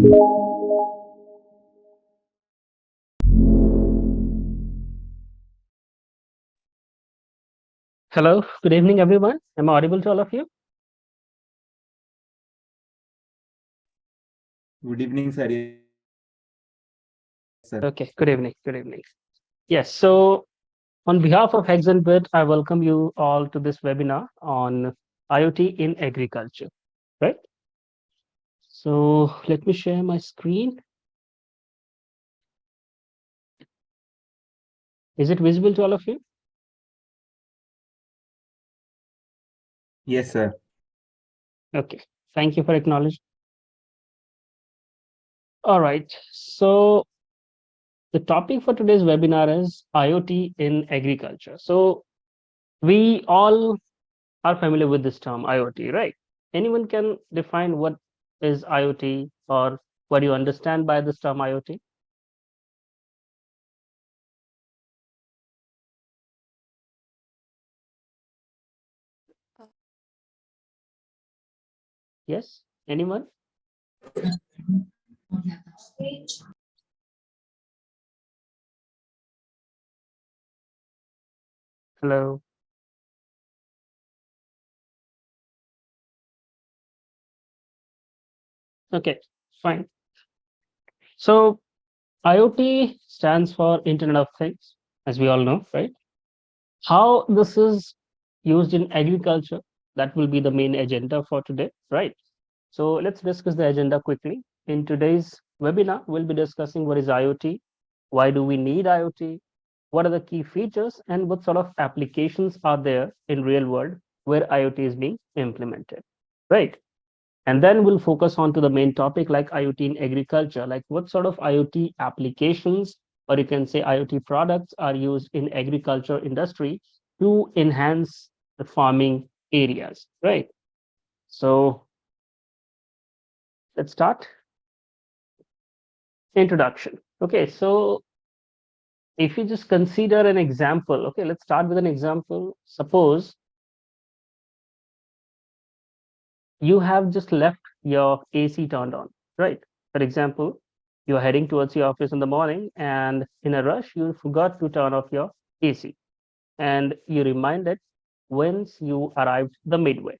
Hello, good evening, everyone. Am I audible to all of you? Good evening, sir. Yes, sir. Okay, good evening. Good evening. Yes, so on behalf of Hex N Bit, I welcome you all to this webinar on IoT in agriculture, right? So let me share my screen. Is it visible to all of you? Yes, sir. Okay, thank you for acknowledging. All right, so the topic for today's webinar is IoT in agriculture. So we all are familiar with this term IoT, right? Anyone can define what is IoT or what do you understand by this term IoT? Yes, anyone? Hello. Okay, fine. So IoT stands for Internet of Things, as we all know, right? How this is used in agriculture, that will be the main agenda for today, right? So let's discuss the agenda quickly. In today's webinar, we'll be discussing what is IoT, why do we need IoT, what are the key features, and what sort of applications are there in real world where IoT is being implemented, right? And then we'll focus on to the main topic like IoT in agriculture, like what sort of IoT applications, or you can say IoT products are used in agriculture industry to enhance the farming areas, right? So let's start. Introduction. Okay, so if you just consider an example, okay, let's start with an example. Suppose you have just left your AC turned on, right? For example, you're heading towards your office in the morning and in a rush, you forgot to turn off your AC and you reminded once you arrived the midway.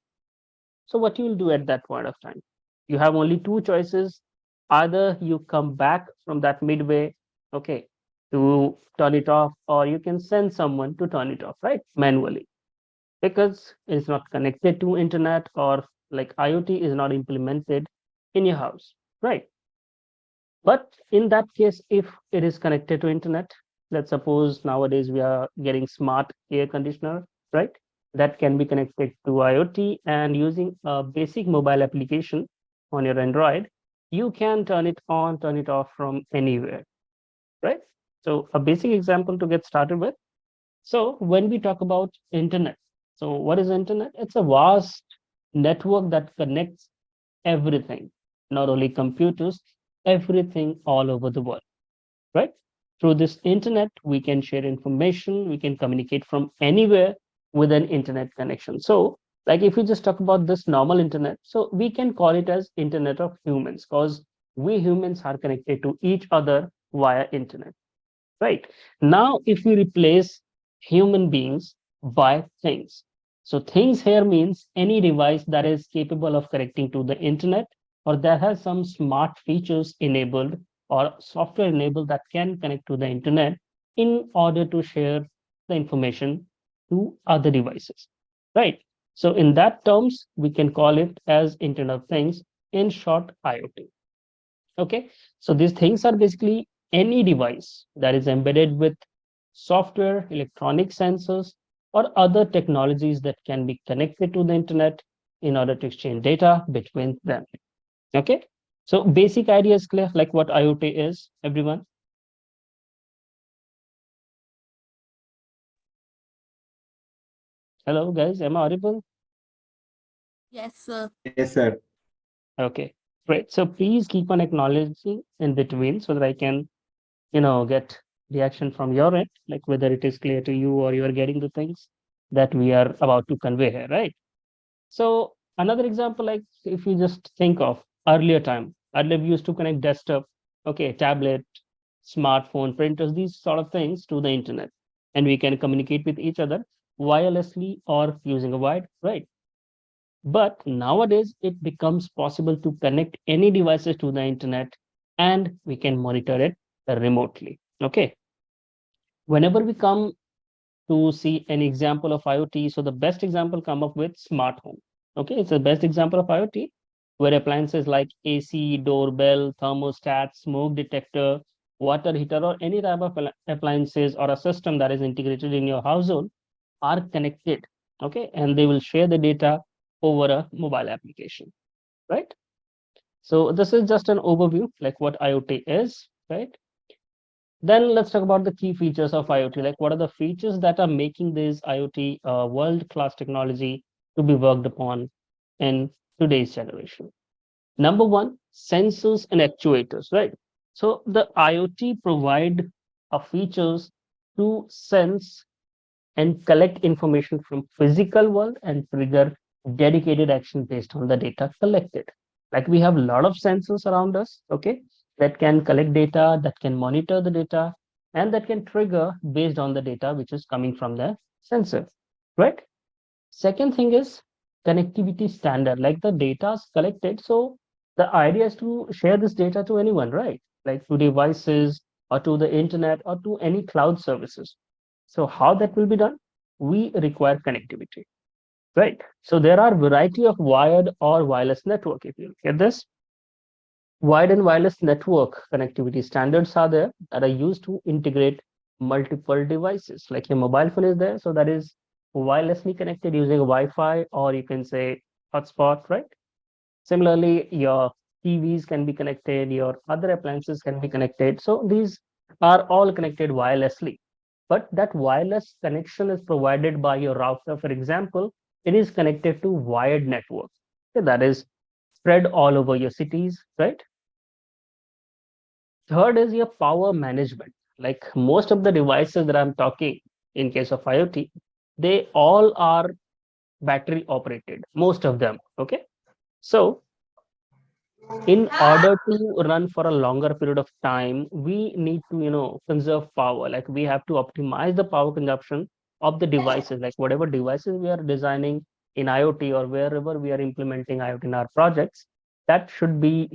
So what you will do at that point of time? You have only two choices. Either you come back from that midway, okay, to turn it off, or you can send someone to turn it off, right? Manually, because it's not connected to internet or like IoT is not implemented in your house, right? But in that case, if it is connected to internet, let's suppose nowadays we are getting smart air conditioner, right? That can be connected to IoT and using a basic mobile application on your Android, you can turn it on, turn it off from anywhere, right? So a basic example to get started with. So when we talk about internet, so what is internet? It's a vast network that connects everything, not only computers, everything all over the world, right? Through this internet, we can share information, we can communicate from anywhere with an internet connection. So, like if we just talk about this normal internet, so we can call it as internet of humans because we humans are connected to each other via internet, right? Now, if we replace human beings by things, so things here means any device that is capable of connecting to the internet or that has some smart features enabled or software enabled that can connect to the internet in order to share the information to other devices, right? So in that terms, we can call it as Internet of Things, in short, IoT. Okay, so these things are basically any device that is embedded with software, electronic sensors, or other technologies that can be connected to the internet in order to exchange data between them. Okay, so basic idea is clear, like what IoT is, everyone. Hello, guys, am I audible? Yes, sir. Yes, sir. Okay, great. So please keep on acknowledging in between so that I can, get reaction from your end, like whether it is clear to you or you are getting the things that we are about to convey here, right? So another example, like if you just think of earlier time, Earlier, we used to connect desktop, okay, tablet, smartphone, printers, these sort of things to the internet. And we can communicate with each other wirelessly or using a wire, right? But nowadays, it becomes possible to connect any devices to the internet and we can monitor it remotely. Okay. Whenever we come to see an example of IoT, so the best example come up with smart home. Okay, it's the best example of IoT where appliances like AC, doorbell, thermostat, smoke detector, water heater, or any type of appliances or a system that is integrated in your household are connected. Okay, and they will share the data over a mobile application, right? So this is just an overview, like what IoT is, right? Then let's talk about the key features of IoT. Like what are the features that are making this IoT world-class technology to be worked upon in today's generation? Number one, sensors and actuators, right? So the IoT provide a features to sense and collect information from physical world and trigger dedicated action based on the data collected. Like we have a lot of sensors around us, okay, that can collect data, that can monitor the data, and that can trigger based on the data which is coming from the sensor, right? Second thing is connectivity standard, like the data is collected. So the idea is to share this data to anyone, right? Like to devices or to the internet or to any cloud services. So how that will be done? We require connectivity, right? So there are variety of wired or wireless network. If you look at this, wired and wireless network connectivity standards are there that are used to integrate multiple devices. Like your mobile phone is there, so that is wirelessly connected using Wi-Fi or you can say hotspot, right? Similarly, your TVs can be connected, your other appliances can be connected. So these are all connected wirelessly. But that wireless connection is provided by your router. For example, it is connected to wired network. Okay, that is spread all over your cities, right? Third is your power management. Like most of the devices that I'm talking in case of IoT, they all are battery operated, most of them. Okay. So in order to run for a longer period of time, we need to, conserve power. Like we have to optimize the power consumption of the devices, like whatever devices we are designing in IoT or wherever we are implementing IoT in our projects, that should be,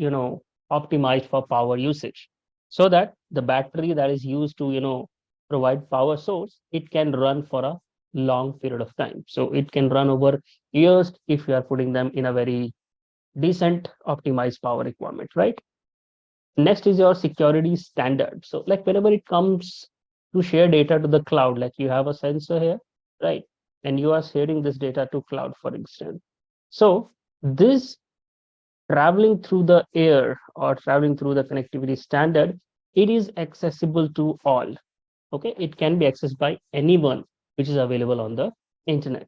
optimized for power usage so that the battery that is used to, provide power source, it can run for a long period of time. So it can run over years if you are putting them in a very decent optimized power requirement, right? Next is your security standard. So like whenever it comes to share data to the cloud, like you have a sensor here, right? And you are sharing this data to cloud, for instance. So this traveling through the air or traveling through the connectivity standard, it is accessible to all. Okay, it can be accessed by anyone which is available on the internet.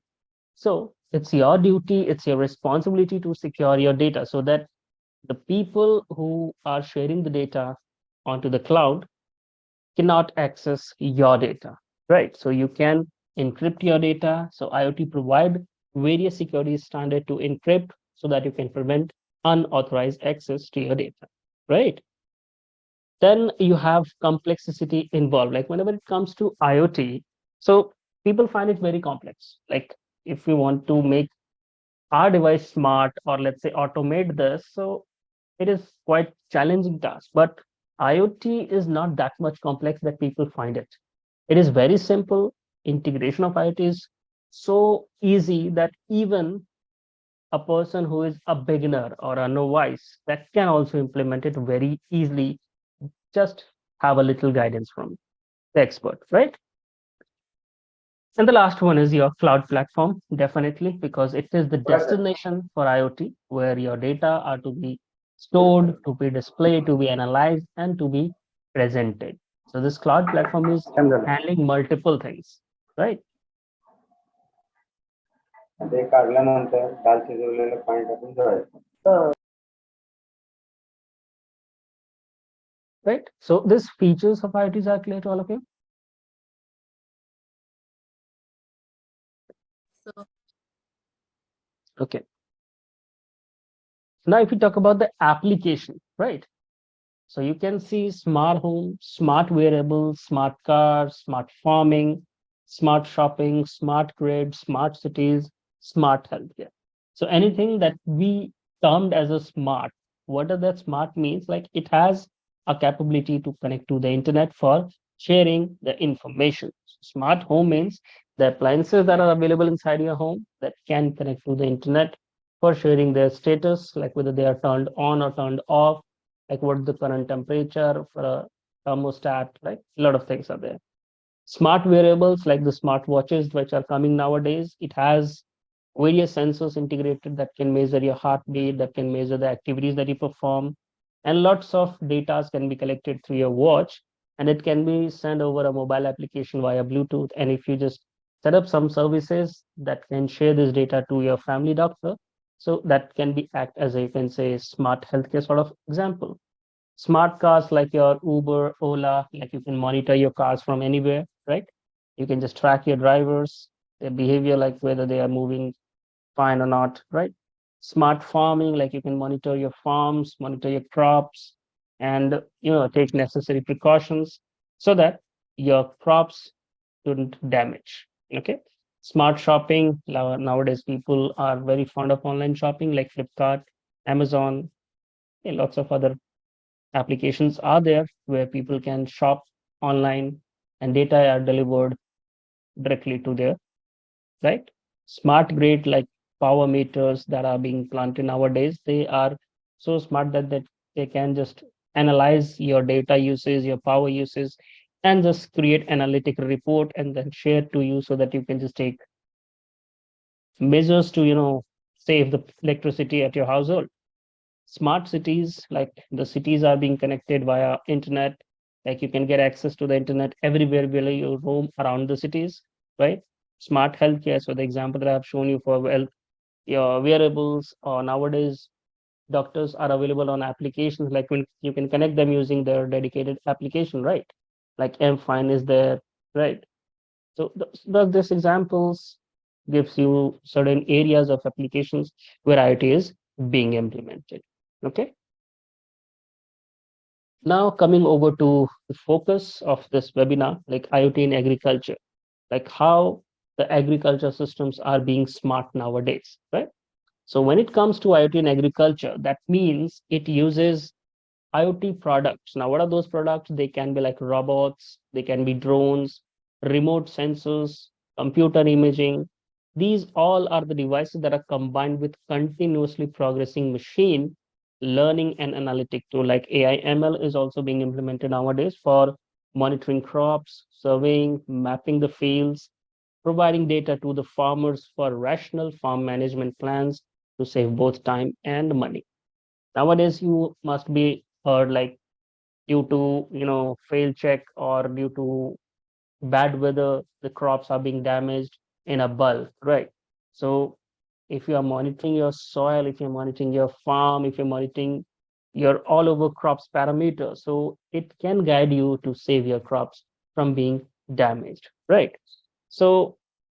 So it's your duty, it's your responsibility to secure your data so that the people who are sharing the data onto the cloud cannot access your data, right? So you can encrypt your data. So IoT provide various security standard to encrypt so that you can prevent unauthorized access to your data, right? Then you have complexity involved. Like whenever it comes to IoT, so people find it very complex. Like if we want to make our device smart or let's say automate this, so it is quite challenging task. But IoT is not that much complex that people find it. It is very simple. Integration of IoT is so easy that even a person who is a beginner or a novice that can also implement it very easily. Just have a little guidance from the expert, right? And the last one is your cloud platform, definitely, because it is the destination for IoT where your data are to be stored, to be displayed, to be analyzed, and to be presented. So this cloud platform is handling multiple things, right? ते काढल्यानंतर काल शिजवलेलं पाणी टाकून ठेवायचं. Right. So these features of IoTs are clear to all of you. So Okay. Now, if we talk about the application, right? So you can see smart home, smart wearables, smart cars, smart farming, smart shopping, smart grid, smart cities, smart healthcare. So anything that we termed as a smart, what does that smart means? Like it has a capability to connect to the internet for sharing the information. Smart home means the appliances that are available inside your home that can connect to the internet for sharing their status, like whether they are turned on or turned off, like what the current temperature for a thermostat, right? A lot of things are there. Smart wearables like the smart watches which are coming nowadays, it has various sensors integrated that can measure your heartbeat, that can measure the activities that you perform, and lots of data can be collected through your watch, and it can be sent over a mobile application via Bluetooth. And if you just set up some services that can share this data to your family doctor, so that can be act as a, you can say, smart healthcare sort of example. Smart cars like your Uber, Ola, like you can monitor your cars from anywhere, right? You can just track your drivers, their behavior, like whether they are moving fine or not, right? Smart farming, like you can monitor your farms, monitor your crops, and take necessary precautions so that your crops don't damage. Okay. Smart shopping. Nowadays, people are very fond of online shopping, like Flipkart, Amazon, and lots of other applications are there where people can shop online and data are delivered directly to their, right? Smart grid like power meters that are being planted nowadays, they are so smart that they can just analyze your data usage, your power usage, and just create analytical report and then share to you so that you can just take measures to save the electricity at your household. Smart cities, like the cities are being connected via internet, like you can get access to the internet everywhere where you roam around the cities, right? Smart healthcare, so the example that I've shown you for, well, your wearables, or nowadays doctors are available on applications, like when you can connect them using their dedicated application, right? Like M Fine is there, right? So this examples gives you certain areas of applications where IoT is being implemented. Okay. Now coming over to the focus of this webinar, like IoT in agriculture, like how the agriculture systems are being smart nowadays, right? So when it comes to IoT in agriculture, that means it uses IoT products. Now, what are those products? They can be like robots, they can be drones, remote sensors, computer imaging. These all are the devices that are combined with continuously progressing machine learning and analytic tool like AI ML is also being implemented nowadays for monitoring crops, surveying, mapping the fields, providing data to the farmers for rational farm management plans to save both time and money. Nowadays, you must be heard like due to fail check or due to bad weather, the crops are being damaged in a bulk, right? So if you are monitoring your soil, if you're monitoring your farm, if you're monitoring your all over crops parameters, so it can guide you to save your crops from being damaged, right? So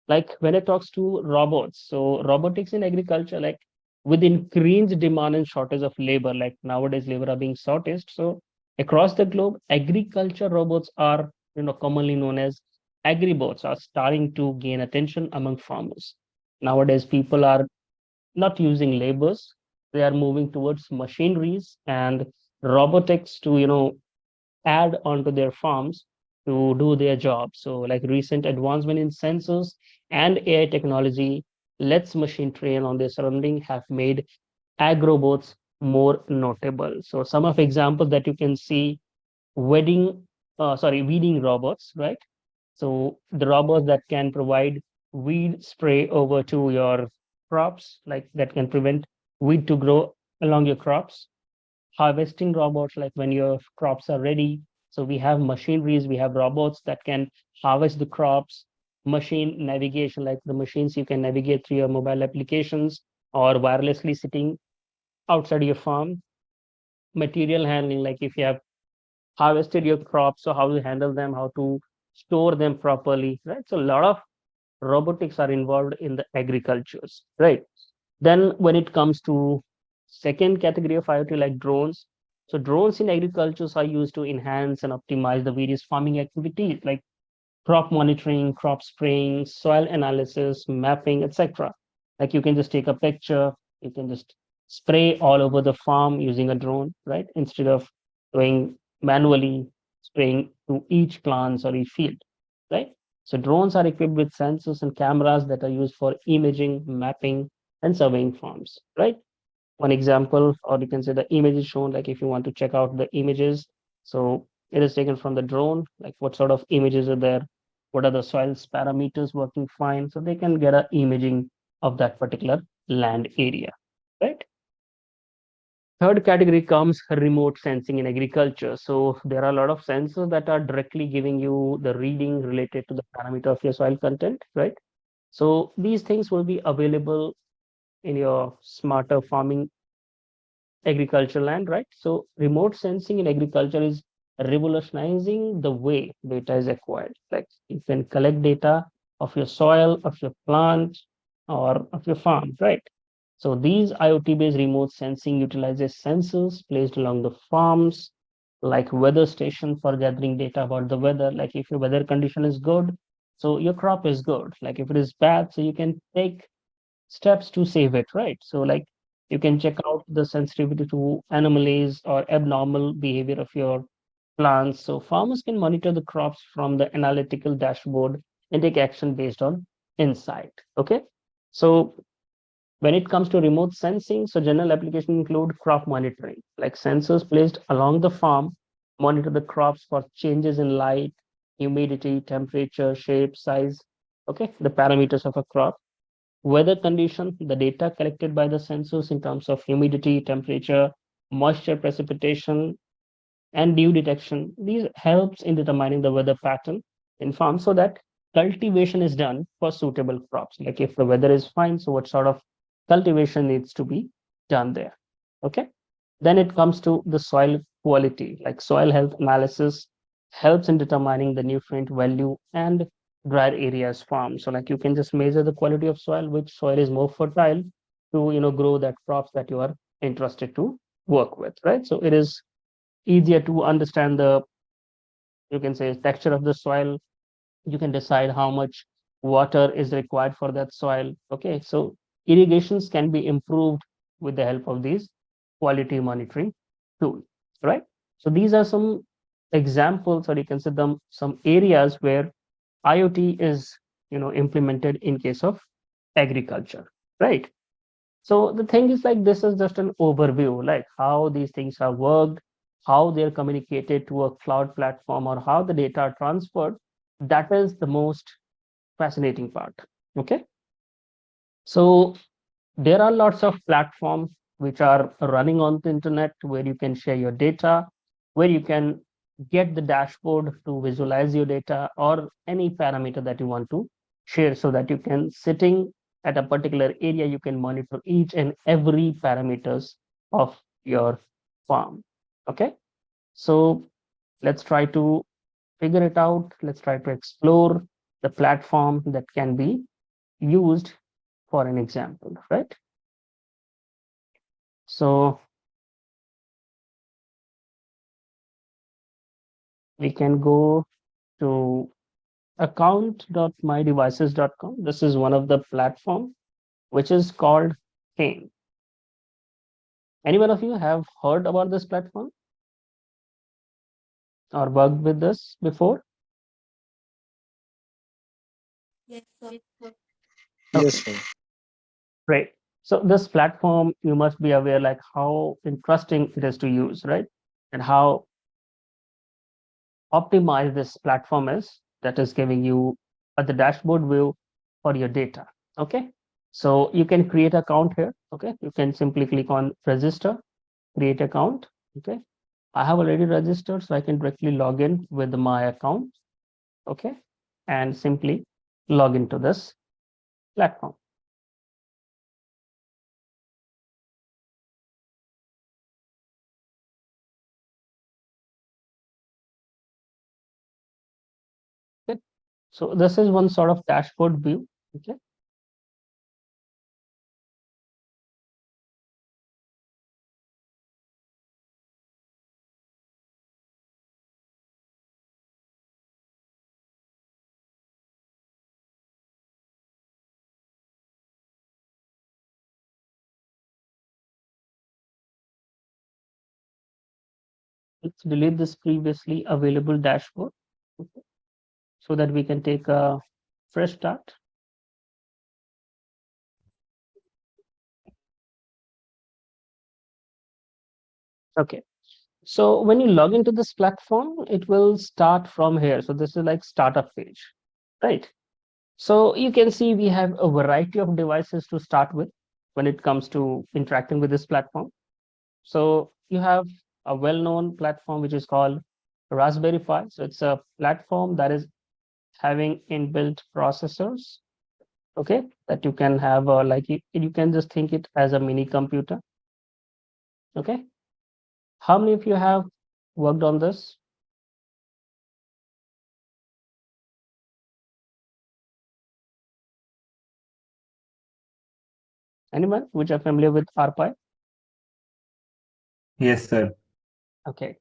like when it talks to robots, so robotics in agriculture, like with increased demand and shortage of labor, like nowadays labor are being shortaged, so across the globe agriculture robots are commonly known as agribots are starting to gain attention among farmers. Nowadays people are not using labors, they are moving towards machineries and robotics to add onto their farms to do their job. So, like recent advancement in sensors and AI technology lets machine train on their surrounding have made agrobots more notable. So, some of examples that you can see weeding robots, right? So, the robots that can provide weed spray over to your crops, like that can prevent weed to grow along your crops. Harvesting robots, like when your crops are ready, so we have machineries, we have robots that can harvest the crops. Machine navigation, like the machines you can navigate through your mobile applications or wirelessly sitting outside your farm. Material handling, like if you have harvested your crops, so how to handle them, how to store them properly, right? So a lot of robotics are involved in the agricultures, right? Then when it comes to Second category of IoT like drones. So drones in agriculture are used to enhance and optimize the various farming activities like crop monitoring, crop spraying, soil analysis, mapping, etc. Like you can just take a picture, you can just spray all over the farm using a drone, right? Instead of doing manually spraying to each plant or each field, right? So drones are equipped with sensors and cameras that are used for imaging, mapping, and surveying farms, right? One example, or you can say the image is shown, like if you want to check out the images, so it is taken from the drone, like what sort of images are there, what are the soils parameters working fine, so they can get a imaging of that particular land area, right? Third category comes remote sensing in agriculture. So there are a lot of sensors that are directly giving you the reading related to the parameter of your soil content, right? So these things will be available in your smarter farming agricultural land, right? So remote sensing in agriculture is revolutionizing the way data is acquired. Like you can collect data of your soil, of your plant, or of your farm, right? So these IoT-based remote sensing utilizes sensors placed along the farms, like weather station for gathering data about the weather. Like if your weather condition is good, so your crop is good. Like if it is bad, so you can take steps to save it, right? So like you can check out the sensitivity to anomalies or abnormal behavior of your plants. So farmers can monitor the crops from the analytical dashboard and take action based on insight. Okay. So when it comes to remote sensing, so general application include crop monitoring, like sensors placed along the farm, monitor the crops for changes in light, humidity, temperature, shape, size, okay, the parameters of a crop. Weather condition, the data collected by the sensors in terms of humidity, temperature, moisture, precipitation, and dew detection. These helps in determining the weather pattern in farms so that cultivation is done for suitable crops. Like if the weather is fine, so what sort of cultivation needs to be done there? Okay. Then it comes to the soil quality, like soil health analysis helps in determining the nutrient value and drier areas farm. So like you can just measure the quality of soil, which soil is more fertile to grow that crops that you are interested to work with, right? So it is easier to understand the, you can say, texture of the soil. You can decide how much water is required for that soil. Okay, so irrigations can be improved with the help of these quality monitoring tools, right? So these are some examples, or you can say them some areas where IoT is implemented in case of agriculture, right? So the thing is, like, this is just an overview, like how these things are worked, how they're communicated to a cloud platform, or how the data are transferred. That is the most fascinating part. Okay. So there are lots of platforms which are running on the internet where you can share your data, where you can get the dashboard to visualize your data or any parameter that you want to share, so that you can sitting at a particular area, you can monitor each and every parameters of your farm. Okay. So let's try to figure it out. Let's try to explore the platform that can be used for an example, right? So we can go to account.mydevices.com. This is one of the platform which is called Fame. Any one of you have heard about this platform or worked with this before? Yes, sir. Yes, Okay, sir. great. So this platform, you must be aware like how interesting it is to use, right? And how optimized this platform is, that is giving you the dashboard view for your data. Okay. So you can create account here. Okay. You can simply click on register, create account. Okay. I have already registered, so I can directly log in with my account. Okay. And simply log into this platform. Okay. So this is one sort of dashboard view. Okay. Let's delete this previously available dashboard, okay, so that we can take a fresh start. Okay. So when you log into this platform, it will start from here. So this is like startup page, right? So you can see we have a variety of devices to start with when it comes to interacting with this platform. So you have a well-known platform which is called Raspberry Pi. So it's a platform that is having inbuilt processors, okay, that you can have like you can just think it as a mini computer, okay. How many of you have worked on this? Anyone which are familiar with RPi? Yes, sir. Okay.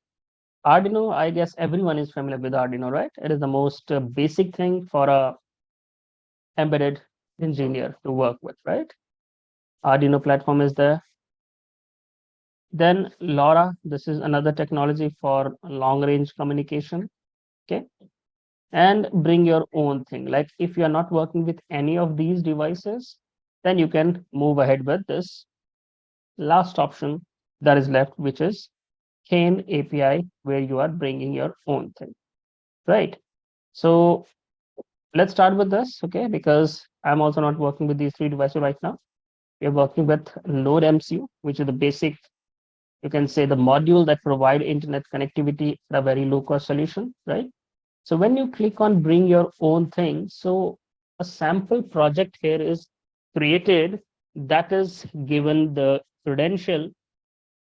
Arduino, I guess everyone is familiar with Arduino, right? It is the most basic thing for a embedded engineer to work with, right? Arduino platform is there. Then LoRa, this is another technology for long range communication, okay? And bring your own thing. Like if you're not working with any of these devices, then you can move ahead with this last option that is left, which is Chain API, where you are bringing your own thing, right? So let's start with this, okay? Because I'm also not working with these three devices right now. We're working with Node MCU, which is the basic, you can say the module that provide internet connectivity at a very low cost solution, right? So when you click on bring your own thing, so a sample project here is created that is given the credential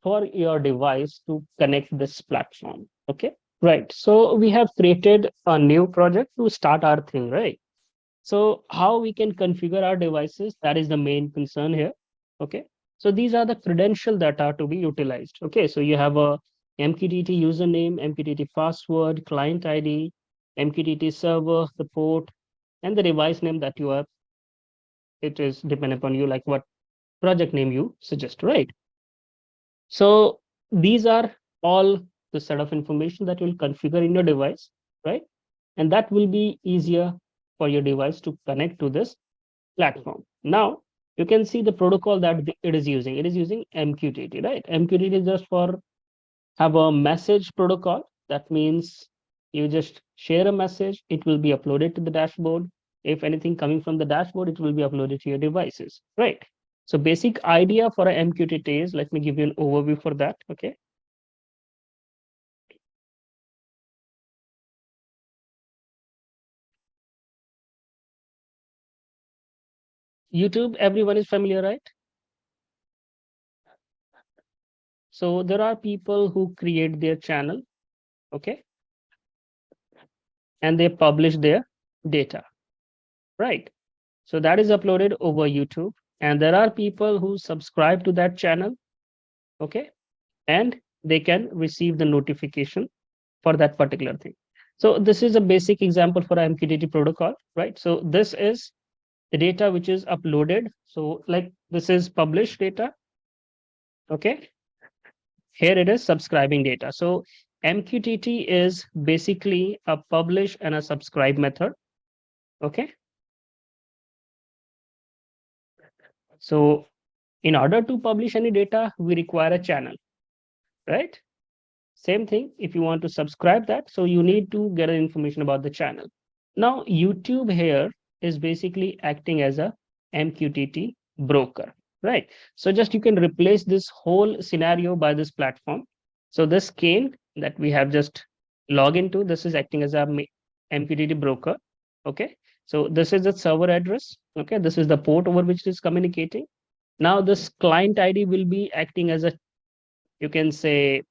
for your device to connect this platform, okay? Right. So we have created a new project to start our thing, right? So how we can configure our devices, that is the main concern here. Okay. So these are the credentials that are to be utilized. Okay. So you have a MQTT username, MQTT password, client ID, MQTT server, the port, and the device name that you are, it is dependent upon you, like what project name you suggest, right? So these are all the set of information that you'll configure in your device, right? And that will be easier for your device to connect to this platform. Now you can see the protocol that it is using. It is using MQTT, right? MQTT is just for have a message protocol. That means you just share a message, it will be uploaded to the dashboard. If anything coming from the dashboard, it will be uploaded to your devices, right? So basic idea for a MQTT is, let me give you an overview for that, okay? YouTube, everyone is familiar, right? So there are people who create their channel, okay? And they publish their data, right? So that is uploaded over YouTube. And there are people who subscribe to that channel, okay? And they can receive the notification for that particular thing. So this is a basic example for MQTT protocol, right? So this is the data which is uploaded. So like this is published data, okay? Here it is subscribing data. So MQTT is basically a publish and a subscribe method, okay? So in order to publish any data, we require a channel, right? Same thing, if you want to subscribe that, so you need to get information about the channel. Now, YouTube here is basically acting as a MQTT broker, right? So just you can replace this whole scenario by this platform. So this cane that we have just log into, this is acting as a MQTT broker, okay? So this is the server address, okay? This is the port over which it is communicating. Now this client ID will be acting as a, you can say,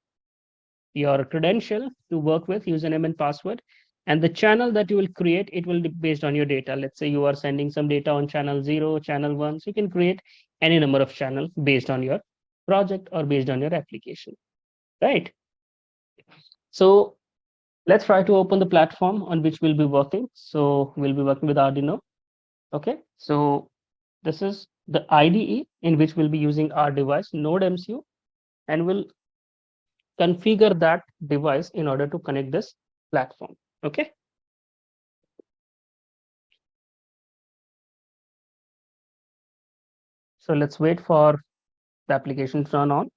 your credential to work with, username and password. And the channel that you will create, it will be based on your data. Let's say you are sending some data on channel 0, channel 1. So you can create any number of channel based on your project or based on your application, right? So let's try to open the platform on which we'll be working. So we'll be working with Arduino. Okay, so this is the IDE in which we'll be using our device, Node MCU, and we'll configure that device in order to connect this platform. Okay. So let's wait for the application to turn on.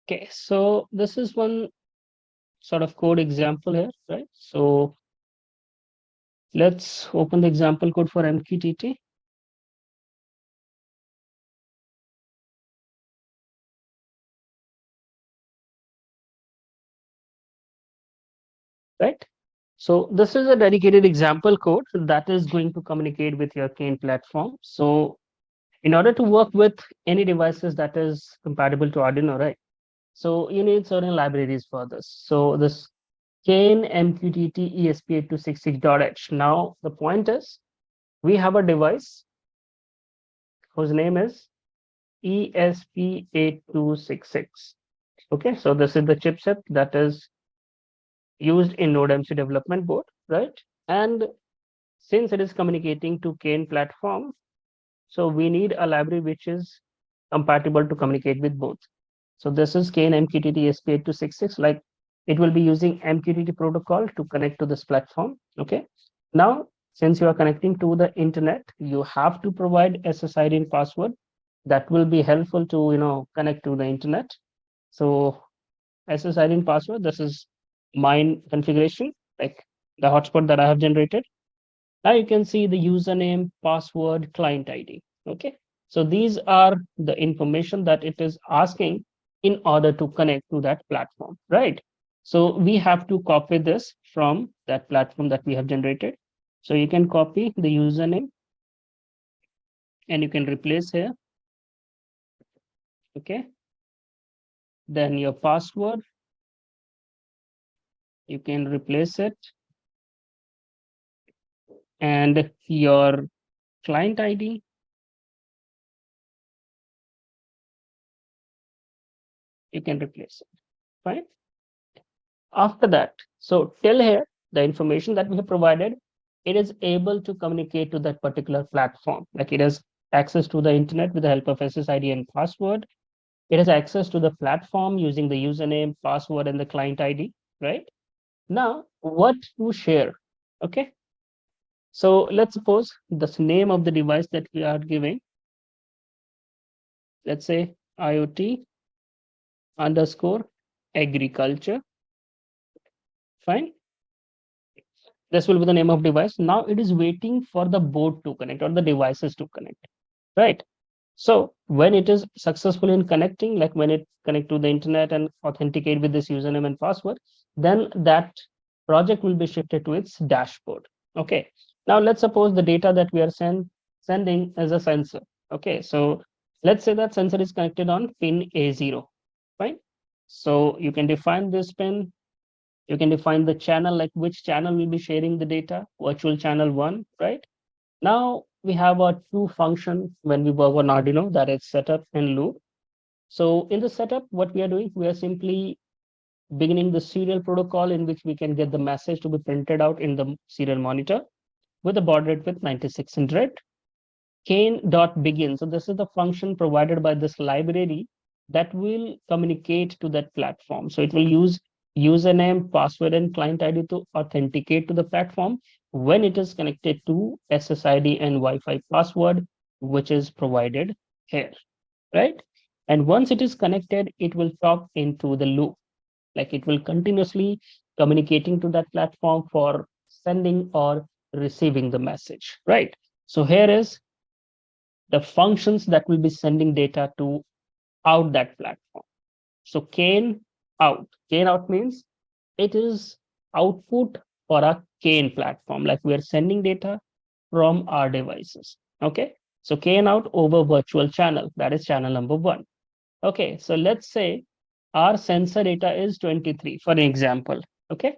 Okay, so this is one sort of code example here, right? So let's open the example code for MQTT. Right? So this is a dedicated example code that is going to communicate with your Kane platform. So in order to work with any devices that is compatible to Arduino, right? So you need certain libraries for this. So this Kane MQTT ESP8266.h. Now the point is we have a device whose name is ESP8266. Okay, so this is the chipset that is used in Node MC development board, right? And since it is communicating to Kane platform, so we need a library which is compatible to communicate with both. So this is Kane MQTT ESP8266. Like it will be using MQTT protocol to connect to this platform. Okay. Now, since you are connecting to the internet, you have to provide SSID and password. That will be helpful to connect to the internet. So SSID and password. This is mine configuration, like the hotspot that I have generated. Now you can see the username, password, client ID. Okay. So these are the information that it is asking in order to connect to that platform, right? So we have to copy this from that platform that we have generated. So you can copy the username and you can replace here. Okay. Then your password, you can replace it, and your client ID, you can replace it. Fine. After that, so till here, the information that we have provided, it is able to communicate to that particular platform. Like it has access to the internet with the help of SSID and password. It has access to the platform using the username, password, and the client ID, right? Now, what to share? Okay. So let's suppose this name of the device that we are giving, let's say IoT underscore agriculture. Fine. This will be the name of device. Now it is waiting for the board to connect or the devices to connect, right? So when it is successful in connecting, like when it connect to the internet and authenticate with this username and password, then that project will be shifted to its dashboard. Okay. Now let's suppose the data that we are sending as a sensor. Okay. So let's say that sensor is connected on pin A0. Fine. So you can define this pin. You can define the channel, like which channel will be sharing the data, virtual channel 1, right? Now we have a two function when we work on Arduino, that is setup and loop. So in the setup, what we are doing, we are simply beginning the serial protocol in which we can get the message to be printed out in the serial monitor with a baud rate with 9600. Begin. So this is the function provided by this library that will communicate to that platform. So it will use username, password, and client ID to authenticate to the platform when it is connected to SSID and Wi-Fi password, which is provided here, right? And once it is connected, it will talk into the loop. Like it will continuously communicating to that platform for sending or receiving the message, right? So here is the functions that will be sending data to out that platform. So Kane out. Kane out means it is output for a Kane platform. Like we are sending data from our devices. Okay. So Kane out over virtual channel. That is channel number one. Okay. So let's say our sensor data is 23, for an example. Okay.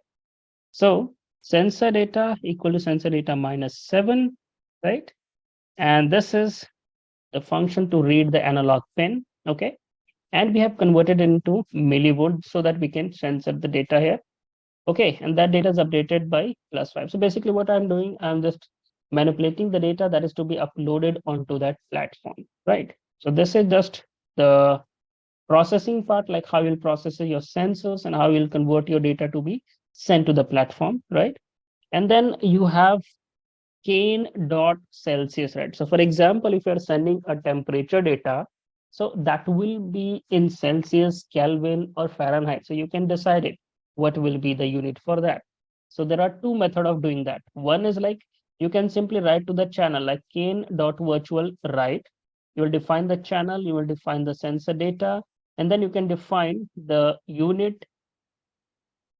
So sensor data equal to sensor data minus 7, right? And this is the function to read the analog pin. Okay. And we have converted into millivolt so that we can sensor the data here. Okay, and that data is updated by +5. So basically what I'm doing, I'm just manipulating the data that is to be uploaded onto that platform, right? So this is just the processing part, like how you'll process your sensors and how you'll convert your data to be sent to the platform, right? And then you have Kane dot Celsius, right? So for example, if you're sending a temperature data, so that will be in Celsius, Kelvin, or Fahrenheit. So you can decide it, what will be the unit for that. So there are two methods of doing that. One is like you can simply write to the channel like Kane dot virtual write. You will define the channel, you will define the sensor data, and then you can define the unit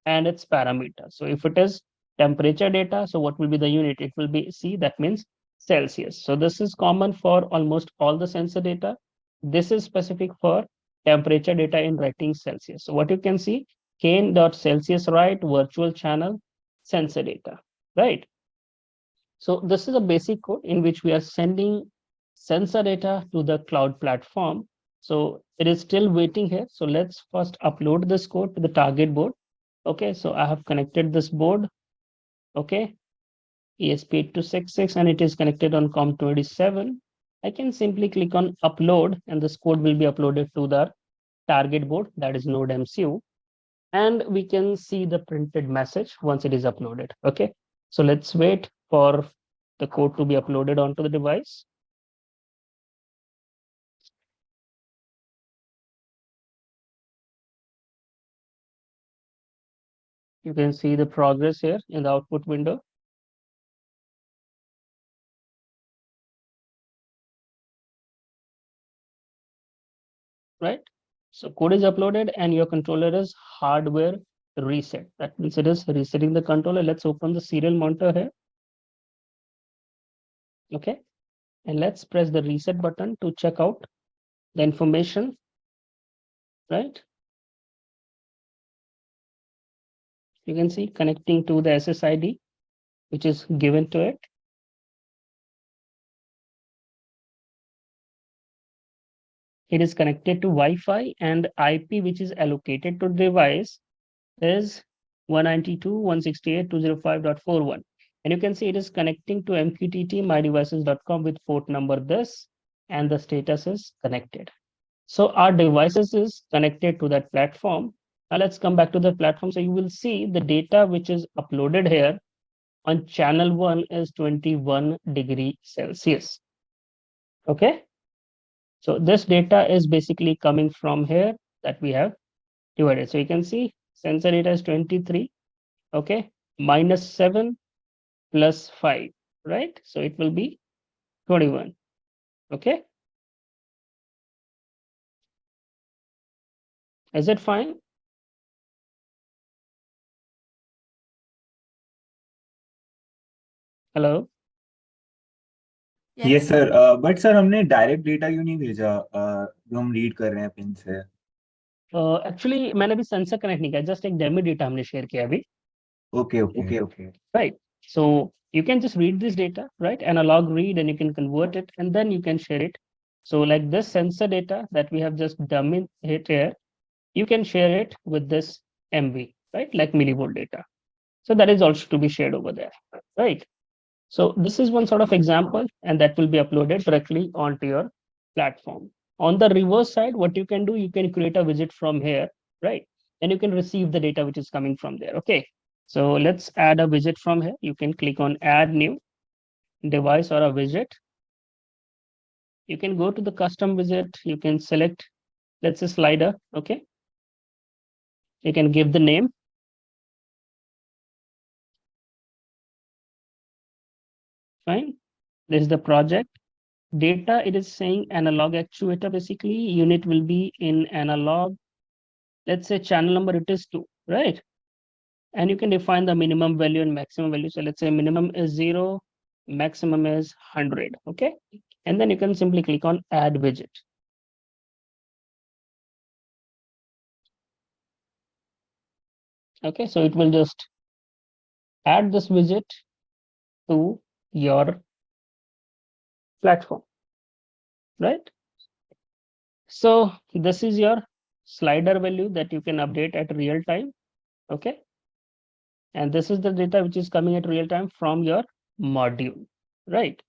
and its parameter. So if it is temperature data, so what will be the unit? It will be C, that means Celsius. So this is common for almost all the sensor data. This is specific for temperature data in writing Celsius. So what you can see, Kane.Celsius write virtual channel sensor data, right? So this is a basic code in which we are sending sensor data to the cloud platform. So it is still waiting here. So let's first upload this code to the target board. Okay, so I have connected this board. Okay, ESP8266, and it is connected on COM27. I can simply click on upload, and this code will be uploaded to the target board, that is Node MCU, and we can see the printed message once it is uploaded. Okay, so let's wait for the code to be uploaded onto the device. You can see the progress here in the output window. Right? So code is uploaded and your controller is hardware reset. That means it is resetting the controller. Let's open the serial monitor here. Okay. And let's press the reset button to check out the information. Right? You can see connecting to the SSID, which is given to it. It is connected to Wi-Fi, and IP which is allocated to the device is 192.168.205.41. And you can see it is connecting to MQTT mydevices.com with port number this, and the status is connected. So our devices is connected to that platform. Now let's come back to the platform. So you will see the data which is uploaded here on channel 1 is 21 degree Celsius. Okay. So this data is basically coming from here that we have divided. So you can see sensor data is 23. Okay. Minus 7 plus 5, right? So it will be 21. Okay. Is it fine? Hello. Yes, yes sir. Sir but sir हमने direct data क्यों नहीं भेजा जो हम read कर रहे हैं pin से एक्चुअली मैंने अभी सेंसर कनेक्ट नहीं किया, जस्ट एक डेमो डेटा हमने शेयर किया अभी. Okay okay Okay. Right. So you can just read this data, right? Analog read, and you can convert it, and then you can share it. So like this sensor data that we have just dummy hit here, you can share it with this MV, right? Like millivolt data. So that is also to be shared over there, right? So this is one sort of example, and that will be uploaded directly onto your platform. On the reverse side, what you can do, you can create a widget from here, right? And you can receive the data which is coming from there. Okay. So let's add a widget from here. You can click on add new device or a widget. You can go to the custom widget. You can select, let's say slider. Okay. You can give the name. Fine. This is the project. Data, it is saying analog actuator. Basically, unit will be in analog. Let's say channel number, it is 2, right? And you can define the minimum value and maximum value. So let's say minimum is 0, maximum is 100. Okay. And then you can simply click on add widget. Okay. So it will just add this widget to your platform, right? So this is your slider value that you can update at real time. Okay. And this is the data which is coming at real time from your module, right?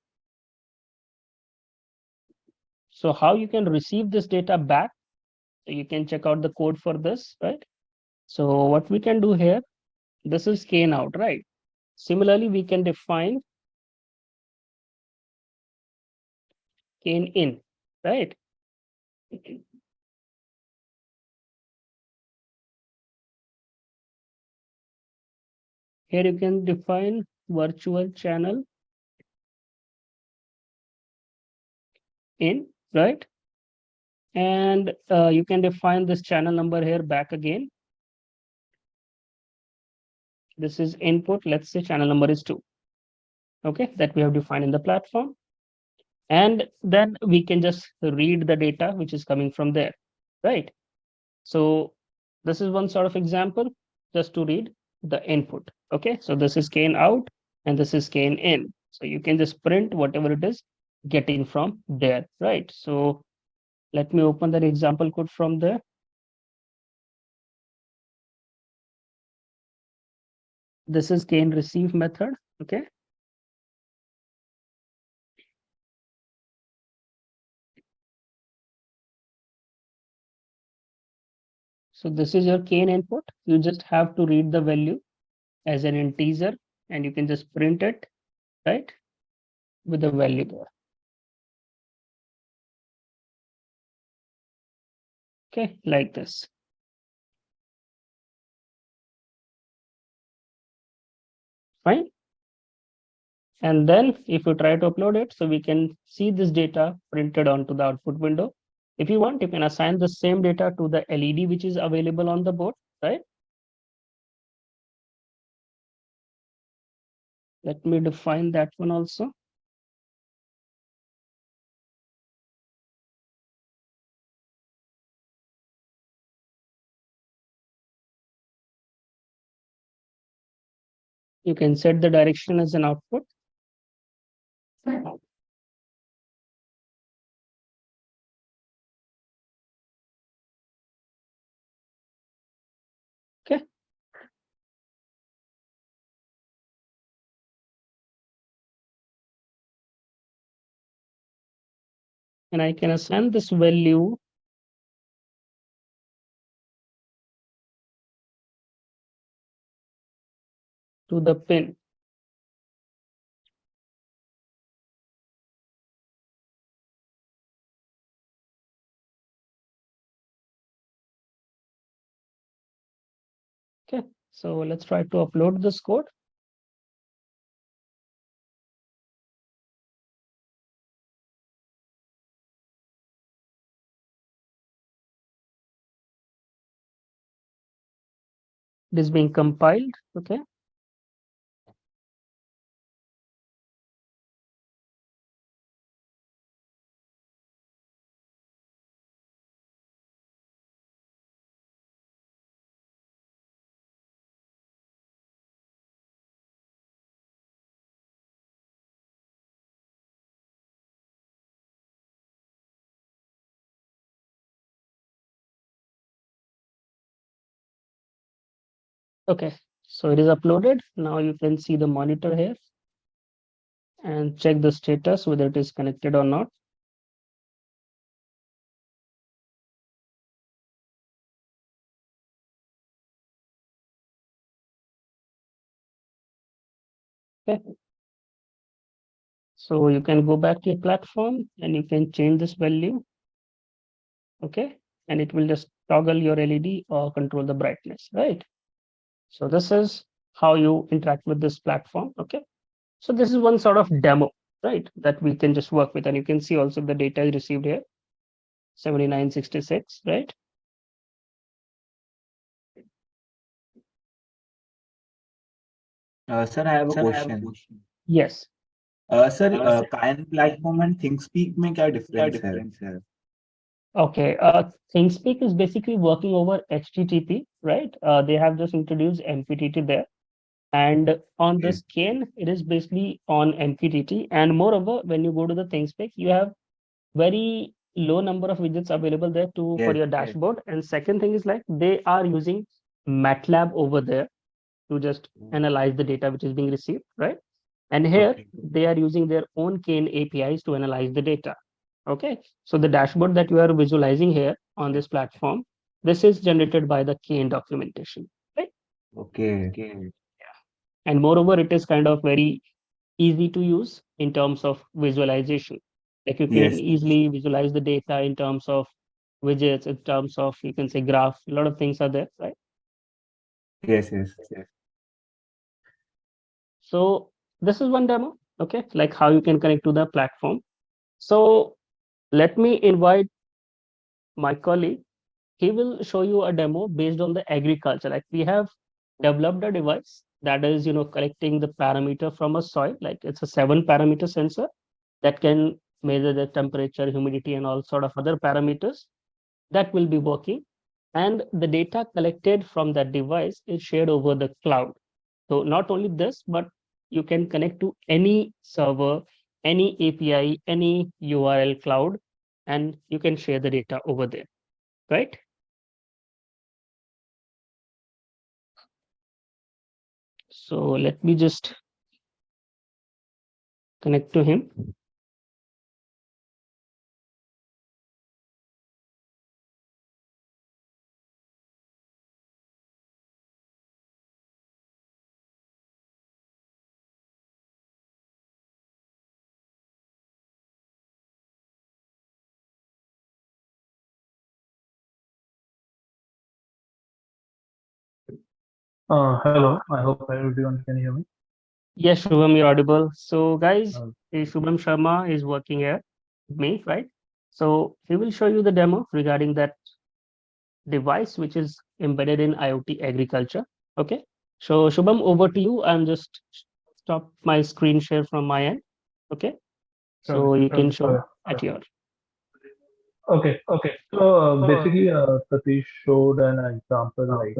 So how you can receive this data back? So you can check out the code for this, right? So what we can do here, this is scan out, right? Similarly, we can define scan in, right? Here you can define virtual channel in, right? And you can define this channel number here back again. This is input. Let's say channel number is 2. Okay, that we have defined in the platform. And then we can just read the data which is coming from there, right? So this is one sort of example just to read the input. Okay, so this is scan out and this is scan in. So you can just print whatever it is getting from there, right? So let me open that example code from there. This is scan receive method. Okay. So this is your cane input. You just have to read the value as an integer and you can just print it, right? With the value there. Okay, like this. Fine. And then if you try to upload it, so we can see this data printed onto the output window. If you want, you can assign the same data to the LED which is available on the board, right? Let me define that one also. You can set the direction as an output. Okay. And I can assign this value to the pin. Okay, so let's try to upload this code. It is being compiled. Okay. Okay, so it is uploaded. Now you can see the monitor here and check the status whether it is connected or not. Okay. So you can go back to your platform and you can change this value. Okay. And it will just toggle your LED or control the brightness, right? So this is how you interact with this platform. Okay. So this is one sort of demo, right? That we can just work with. And you can see also the data is received here, 7966, right? Sir, I have a question. Yes. Sir कायन platform and थिंकस्पीक में क्या difference है? Okay. ThinkSpeak is basically working over HTTP, right? They have just introduced MQTT there. And on Okay. this Kane, it is basically on MQTT. And moreover, when you go to the ThinkSpeak, you have very low number of widgets available there to for Yes, your dashboard. And second thing is like they are using MATLAB over there to just analyze the data which is being received, right? And here okay. they are using their own Kane APIs to analyze the data. Okay, so the dashboard that you are visualizing here on this platform, this is generated by the Kane documentation, right? Okay. And moreover, it is kind of very easy to use in terms of visualization. Like you can Yes, easily visualize the data in terms of widgets, in terms of you can say graph. A lot of things are there, right? yes. So this is one demo, okay, like how you can connect to the platform. So let me invite my colleague. He will show you a demo based on the agriculture. Like we have developed a device that is, collecting the parameter from a soil. Like it's a 7 parameter sensor that can measure the temperature, humidity, and all sort of other parameters that will be working. And the data collected from that device is shared over the cloud. So not only this, but you can connect to any server, any API, any URL cloud, and you can share the data over there, right? So let me just connect to him. Hello, I hope everyone can hear me. Yes, Shubham, you're audible. So guys, Uh, Shubham Sharma is working here with me, right? So he will show you the demo regarding that device which is embedded in IoT agriculture. Okay. So Shubham, over to you. I'm just stop my screen share from my end. Okay. So you can show at your. okay. So basically, Satish showed an example like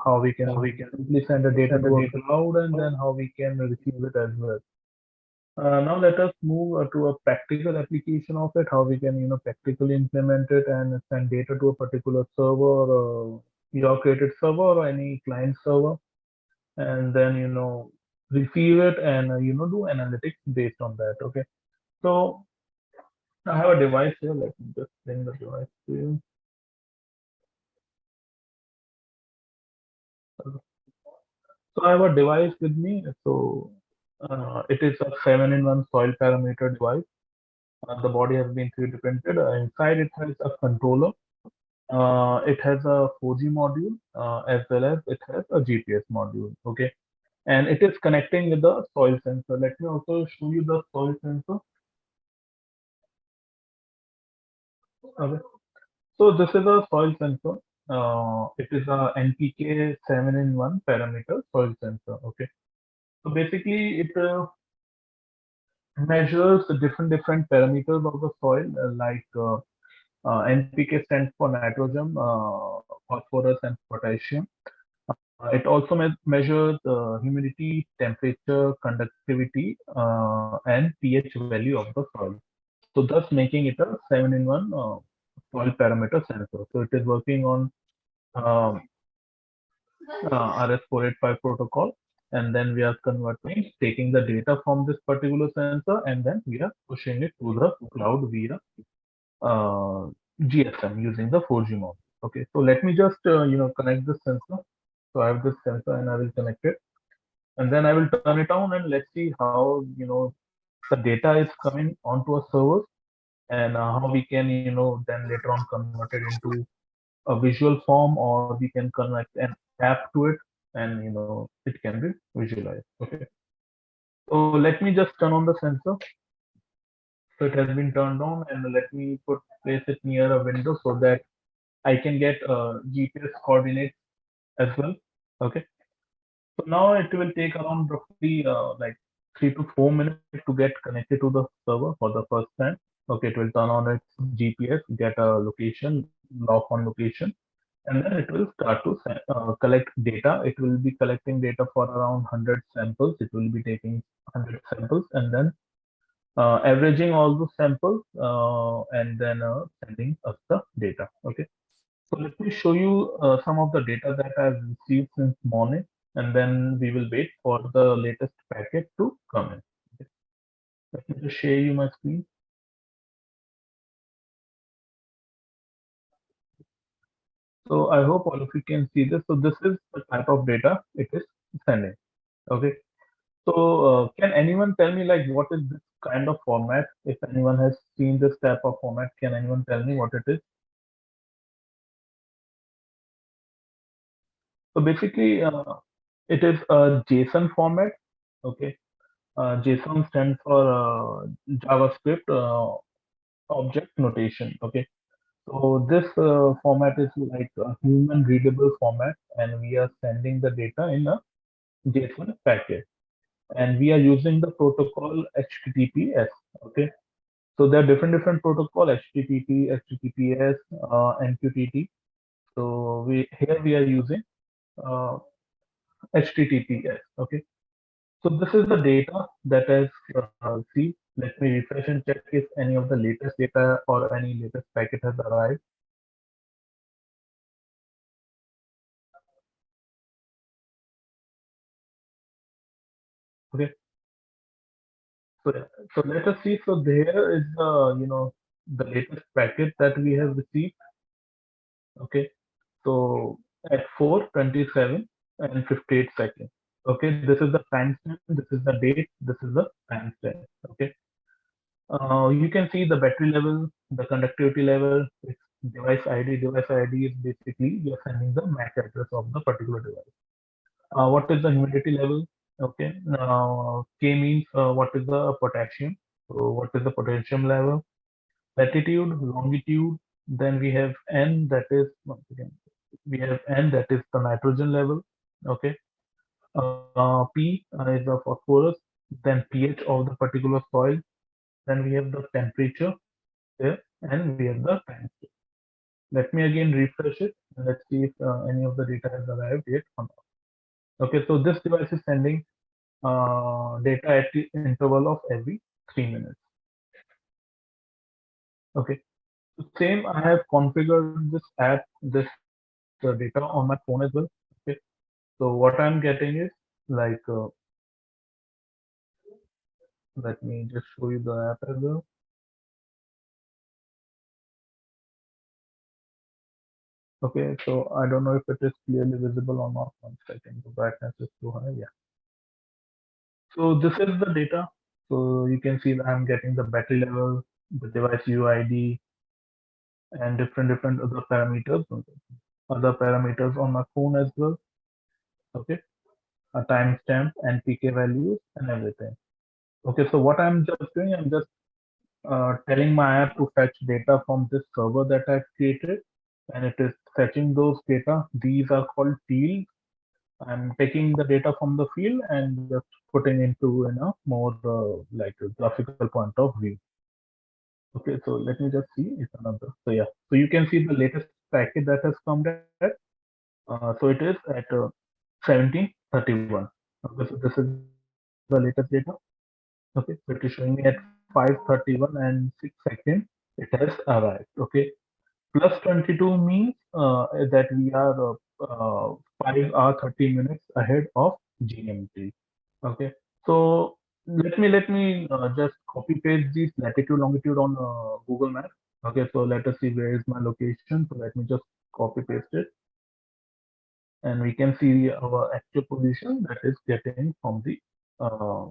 how we can simply send the data to a cloud and then how we can receive it as well. Now let us move to a practical application of it, how we can, practically implement it and send data to a particular server or your created server or any client server, and then, receive it and, do analytics based on that. Okay. So I have a device here. Let me just bring the device to you. So I have a device with me. So it is a 7-in-1 soil parameter device. The body has been 3D printed. Inside it has a controller. It has a 4G module as well as it has a GPS module. Okay. And it is connecting with the soil sensor. Let me also show you the soil sensor. Okay. So this is a soil sensor. It is a NPK 7-in-1 parameter soil sensor. Okay. So basically, it measures the different parameters of the soil, like NPK stands for nitrogen, phosphorus, and potassium. It also measures humidity, temperature, conductivity, and pH value of the soil. So thus making it a 7-in-1 soil parameter sensor. So it is working on um, RS485 protocol, and then we are converting, taking the data from this particular sensor, and then we are pushing it to the cloud via GSM using the 4G model. Okay, so let me just connect this sensor. So I have this sensor and I will connect it, and then I will turn it on and let's see how the data is coming onto a server, and how we can then later on convert it into a visual form, or we can connect an app to it, and it can be visualized. Okay, so let me just turn on the sensor. So it has been turned on, and let me place it near a window so that I can get GPS coordinates as well. Okay, So now it will take around roughly like 3 to 4 minutes to get connected to the server for the first time. Okay, it will turn on its GPS, get a location, lock on location, and then it will start to collect data. It will be collecting data for around 100 samples. It will be taking 100 samples and then averaging all those samples and then sending us the data. Okay. So let me show you some of the data that I've received since morning, and then we will wait for the latest packet to come in. Okay. Let me just share you my screen. So I hope all of you can see this. So this is the type of data it is sending. Okay. So can anyone tell me like what is this kind of format? If anyone has seen this type of format, can anyone tell me what it is? So basically, it is a JSON format. Okay. JSON stands for JavaScript object notation. Okay. So this format is like a human readable format, and we are sending the data in a JSON packet, and we are using the protocol HTTPS. Okay. So there are different protocol HTTP, HTTPS, MQTT. So we are using uh, HTTPS. Okay. So this is the data that is see. Let me refresh and check if any of the latest data or any latest packet has arrived. Okay. So yeah. So let us see. So there is the latest packet that we have received. Okay. So at 4:27 and 58 seconds. Okay. This is the timestamp. This is the date. This is the timestamp. Okay. You can see the battery level, the conductivity level, its device ID. Device ID is basically you're sending the MAC address of the particular device. What is the humidity level? Okay. K means what is the potassium. So what is the potassium level? Latitude, longitude. Then we have N, that is once again we have N, that is the nitrogen level. Okay. P is the phosphorus. Then pH of the particular soil. Then we have the temperature there, and we have the time. Let me again refresh it and let's see if any of the data has arrived yet or not. Okay, so this device is sending data at the interval of every 3 minutes. Okay, so same I have configured this app, this data on my phone as well. Okay, so what I'm getting is like let me just show you the app as well. Okay, so I don't know if it is clearly visible or not. One second, the brightness is too high. Yeah. So this is the data. So you can see that I'm getting the battery level, the device UID, and different other parameters. Okay. Other parameters on my phone as well. Okay, a timestamp and PK values and everything. Okay, so what I'm just doing, I'm just telling my app to fetch data from this server that I've created, and it is fetching those data. These are called fields. I'm taking the data from the field and just putting into more like a graphical point of view. Okay, so let me just see if another. So yeah, so you can see the latest packet that has come there. So it is at 17:31. Okay, so this is the latest data. Okay, so it is showing me at 5:31 and 6 seconds. It has arrived. Okay, plus 22 means that we are 5 hours 30 minutes ahead of GMT. Okay, so let me just copy paste this latitude longitude on Google Maps. Okay, so let us see where is my location. So let me just copy paste it, and we can see our actual position that is getting from the uh,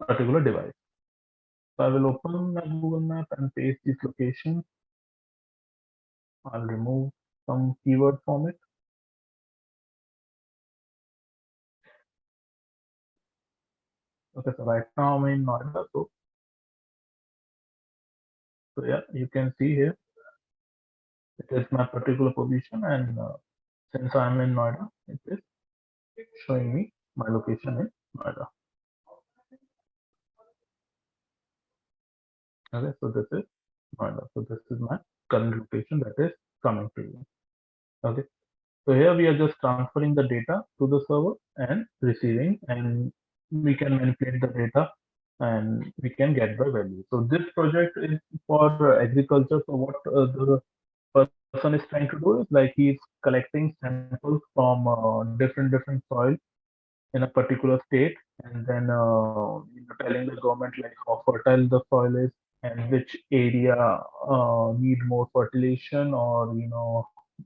particular device. So I will open my Google Map and paste this location. I'll remove some keyword from it. Okay, so right now I'm in Noida. So yeah, you can see here it is my particular position, and since I'm in Noida, it is showing me my location in Noida. Okay, so this is Noida. So this is my current location that is coming to you. Okay, so here we are just transferring the data to the server and receiving, and we can manipulate the data and we can get the value. So this project is for agriculture. So what the person is trying to do is like he's collecting samples from different soil in a particular state, and then telling the government like how fertile the soil is and which area need more fertilization, or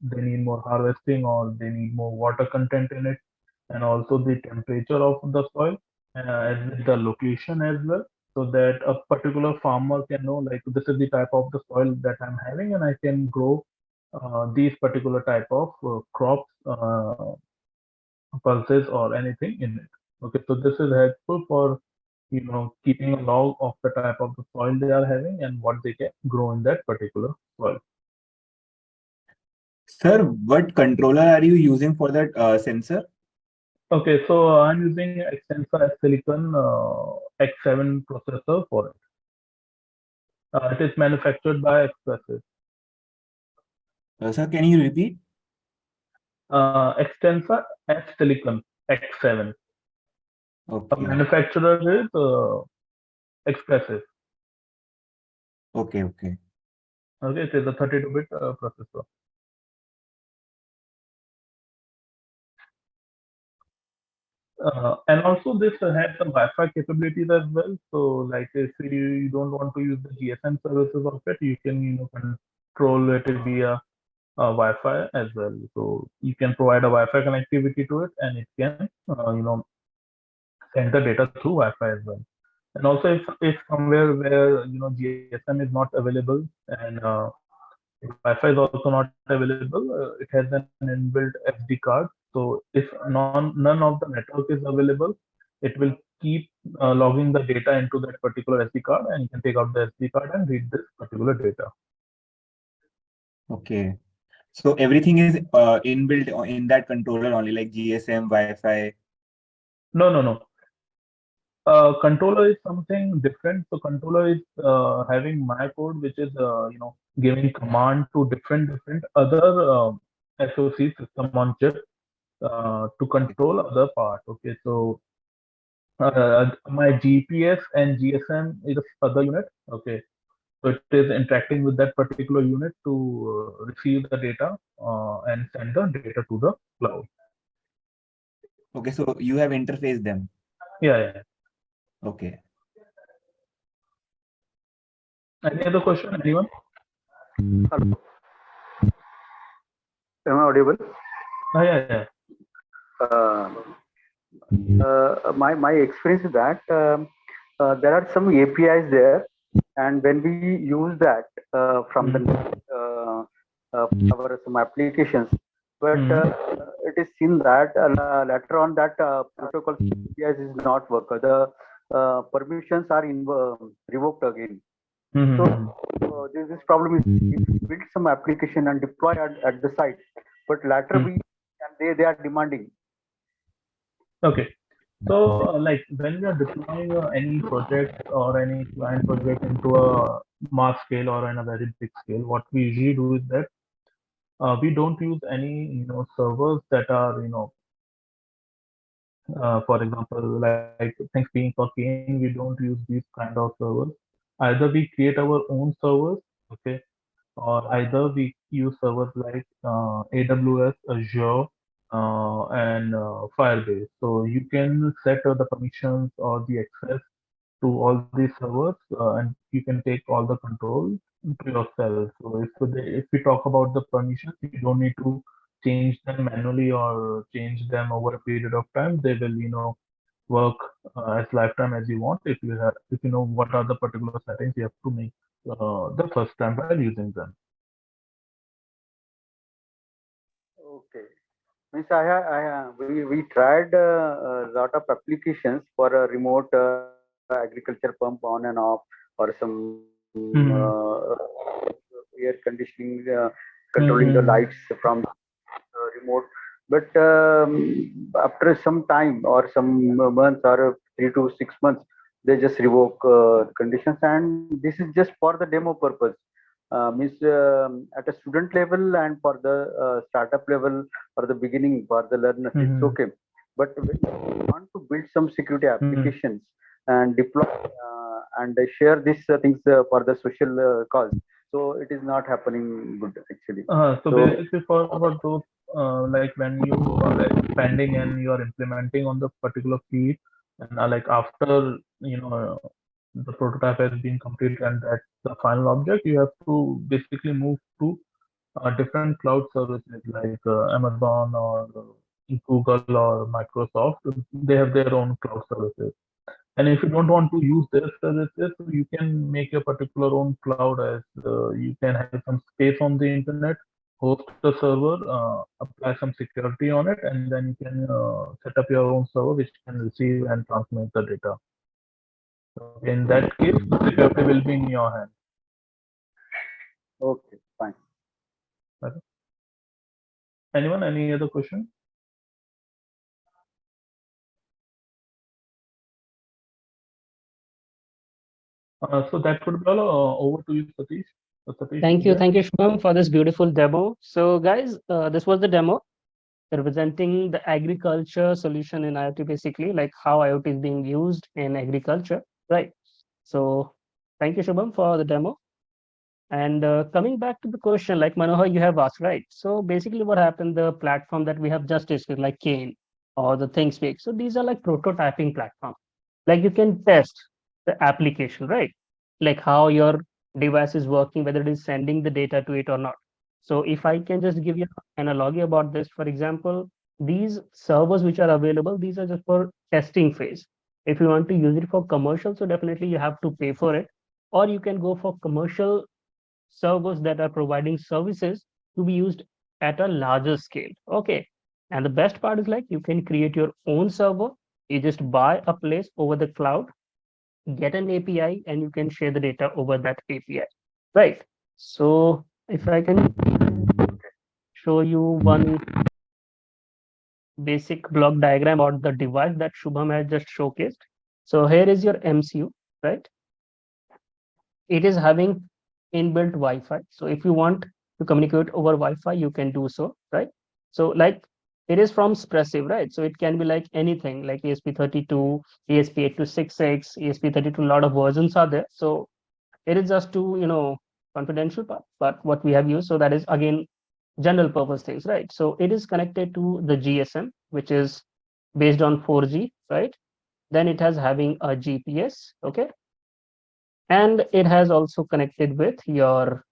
they need more harvesting, or they need more water content in it, and also the temperature of the soil, as with the location as well, so that a particular farmer can know like this is the type of the soil that I'm having, and I can grow these particular type of crops, pulses or anything in it. Okay, so this is helpful for keeping a log of the type of the soil they are having and what they can grow in that particular soil. Sir, what controller are you using for that sensor? Okay, so I'm using Extensa Silicon X7 processor for it. It is manufactured by Expressive. Sir, can you repeat? Extensa S Silicon X7. The Okay. manufacturer is Expressive. Okay. Okay, it is a 32-bit processor. And also this has some Wi-Fi capabilities as well. So like if you don't want to use the GSM services of it, you can control it via Wi-Fi as well. So you can provide a Wi-Fi connectivity to it, and it can send the data through Wi-Fi as well. And also if somewhere where GSM is not available, and Wi-Fi is also not available, it has an inbuilt SD card. So if none of the network is available, it will keep logging the data into that particular SD card, and you can take out the SD card and read this particular data. Okay. So everything is inbuilt in that controller only, like GSM, Wi-Fi. No. Controller is something different. So controller is having my code, which is giving command to different other SoC system on chip to control other part. Okay, so my GPS and GSM is other unit. Okay, so it is interacting with that particular unit to receive the data and send the data to the cloud. Okay, so you have interfaced them. Yeah. Okay. Any other question, anyone? Hello. Am I audible? Yeah. My experience is that there are some APIs there, and when we use that from the our some applications, but it is seen that later on that protocol APIs is not work. The permissions are revoked again. So this problem is if we build some application and deploy at the site, but later they are demanding. Okay. So, like when we are deploying any project or any client project into a mass scale or in a very big scale, what we usually do is that we don't use any servers that are for example, like things being for Kane, we don't use these kind of servers. Either we create our own servers, okay, or either we use servers like AWS, Azure, and Firebase. So you can set the permissions or the access to all these servers, and you can take all the control to yourself. So if we talk about the permissions, you don't need to change them manually or change them over a period of time. They will work as lifetime as you want, if you know what are the particular settings you have to make the first time while using them. Okay. Means we tried a lot of applications for a remote agriculture pump on and off, or some air conditioning, controlling the lights from remote. but after some time or some months or 3 to 6 months, they just revoke conditions, and this is just for the demo purpose. Means at a student level and for the startup level or the beginning for the learners, it's okay. But when you want to build some security applications and deploy and share these things for the social cause, so it is not happening good actually. So basically for those like when you are like expanding and you are implementing on the particular field, and like after the prototype has been completed and that's the final object, you have to basically move to different cloud services like Amazon or Google or Microsoft. They have their own cloud services. And if you don't want to use their services, so you can make your particular own cloud as you can have some space on the internet, host a server, apply some security on it, and then you can set up your own server which can receive and transmit the data. So in that case, the security will be in your hand. Okay, fine. Okay. Anyone? Any other question? So that would be all. Over to you, Satish. So Satish, Thank yeah. you, Shubham, for this beautiful demo. So, guys, this was the demo representing the agriculture solution in IoT, basically, like how IoT is being used in agriculture, right? So, thank you, Shubham, for the demo. And coming back to the question, like Manohar, you have asked, right? So basically, what happened? The platform that we have just discussed, like Kane or the ThinkSpeak. So these are like prototyping platform. Like you can test the application, right? Like how your device is working, whether it is sending the data to it or not. So if I can just give you an analogy about this, for example, these servers which are available, these are just for testing phase. If you want to use it for commercial, so definitely you have to pay for it, or you can go for commercial servers that are providing services to be used at a larger scale. Okay. And the best part is like you can create your own server. You just buy a place over the cloud, get an API, and you can share the data over that API. Right. So if I can show you one basic block diagram or the device that Shubham has just showcased. So here is your MCU, right? It is having inbuilt Wi-Fi. So if you want to communicate over Wi-Fi, you can do so, right? So like it is from Expressive, right? So it can be like anything like ESP32, ESP8266, ESP32, a lot of versions are there. So it is just to, confidential part, but what we have used. So that is again, general purpose things, right? So it is connected to the GSM, which is based on 4G, right? Then it has having a GPS, okay? And it has also connected with your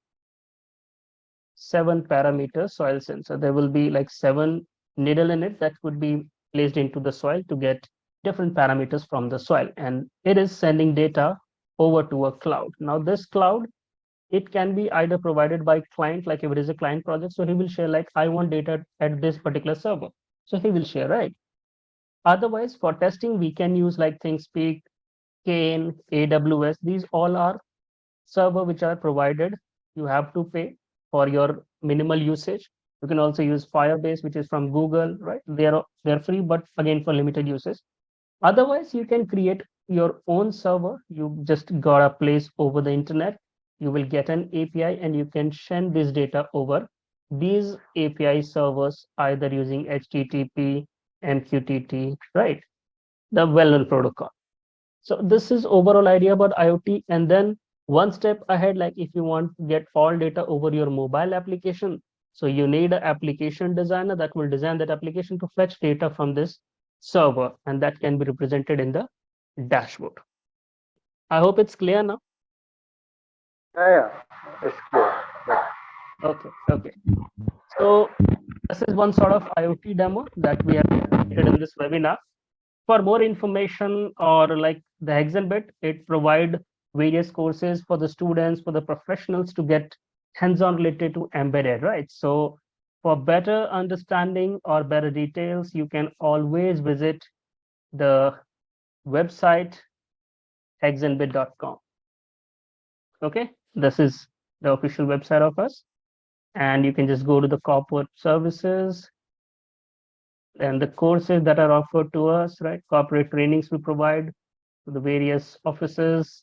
7 parameter soil sensor. There will be like 7 needle in it that would be placed into the soil to get different parameters from the soil. And it is sending data over to a cloud. Now this cloud, it can be either provided by client, like if it is a client project, so he will share like, I want data at this particular server. So he will share, right? Otherwise, for testing, we can use like ThinkSpeak, Kane, AWS. These all are server which are provided. You have to pay for your minimal usage. You can also use Firebase, which is from Google, right? They're free, but again for limited usage. Otherwise, you can create your own server. You just got a place over the internet. You will get an API and you can send this data over these API servers, either using HTTP, MQTT, right? The well-known protocol. So this is overall idea about IoT. And then one step ahead, like if you want to get all data over your mobile application, so you need an application designer that will design that application to fetch data from this server, and that can be represented in the dashboard. I hope it's clear now. Yeah, it's clear. Yeah. Okay, okay. So this is one sort of IoT demo that we have created in this webinar. For more information or like the Hex N Bit, it provide various courses for the students, for the professionals to get hands-on related to embedded, right? So for better understanding or better details, you can always visit the website hexnbit.com. Okay, this is the official website of us. And you can just go to the corporate services and the courses that are offered to us, right? Corporate trainings we provide to the various offices,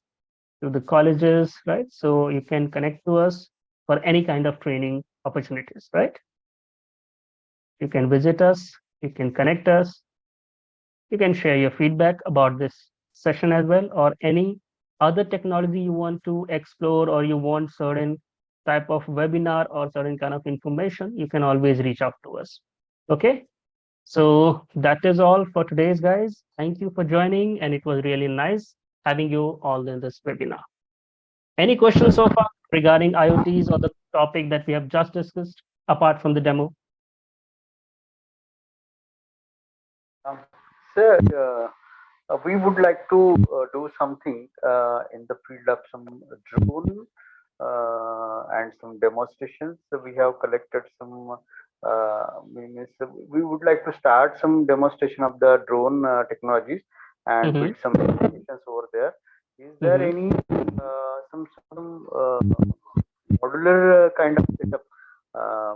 to the colleges, right? So you can connect to us for any kind of training opportunities, right? You can visit us, you can connect us, you can share your feedback about this session as well, or any other technology you want to explore, or you want certain type of webinar or certain kind of information, you can always reach out to us. Okay. So that is all for today's, guys. Thank you for joining, and it was really nice having you all in this webinar. Any questions so far regarding IoTs or the topic that we have just discussed, apart from the demo? Sir, we would like to do something in the field of some drone and some demonstrations. So we have collected some. We would like to start some demonstration of the drone technologies and build some applications over there. Is there any some modular kind of setup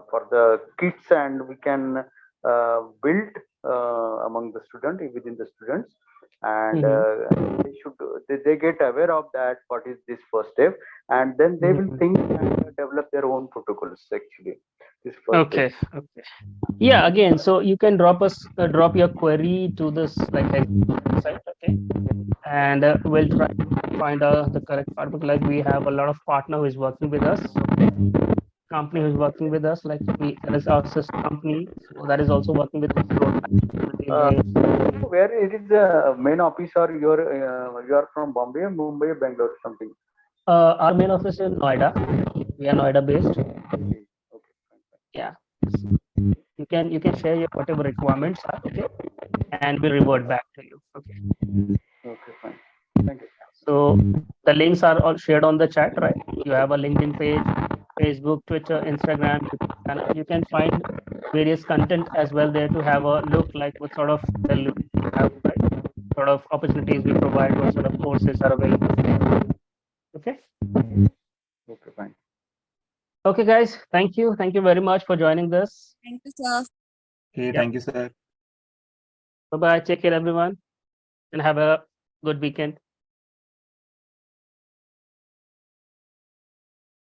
for the kits, and we can build among the student, within the students, and they should they get aware of that what is this first step, and then they will think and develop their own protocols actually. This first Okay. step. Okay. Yeah. Again, so you can drop your query to this like website. Okay. And we'll try to find the correct part, because like we have a lot of partner who is working with us, company who is working with us, like that is our sister company, so that is also working with us. Where it is the main office, or you are from Bombay, Mumbai, Bangalore, something? Our main office is Noida. We are Noida based. Okay. Yeah. You can share your whatever requirements are, okay, and we'll revert back to you. Okay. Okay, fine. Thank you. So the links are all shared on the chat, right? You have a LinkedIn page, Facebook, Twitter, Instagram. You can find various content as well there to have a look, like what sort of we have, right? Sort of opportunities we provide, what sort of courses are available. Okay. Okay, fine. Okay, guys. Thank you. Thank you very much for joining this. Thank you, sir. Okay, Yeah. thank you, sir. Bye bye. Take care, everyone, and have a good weekend.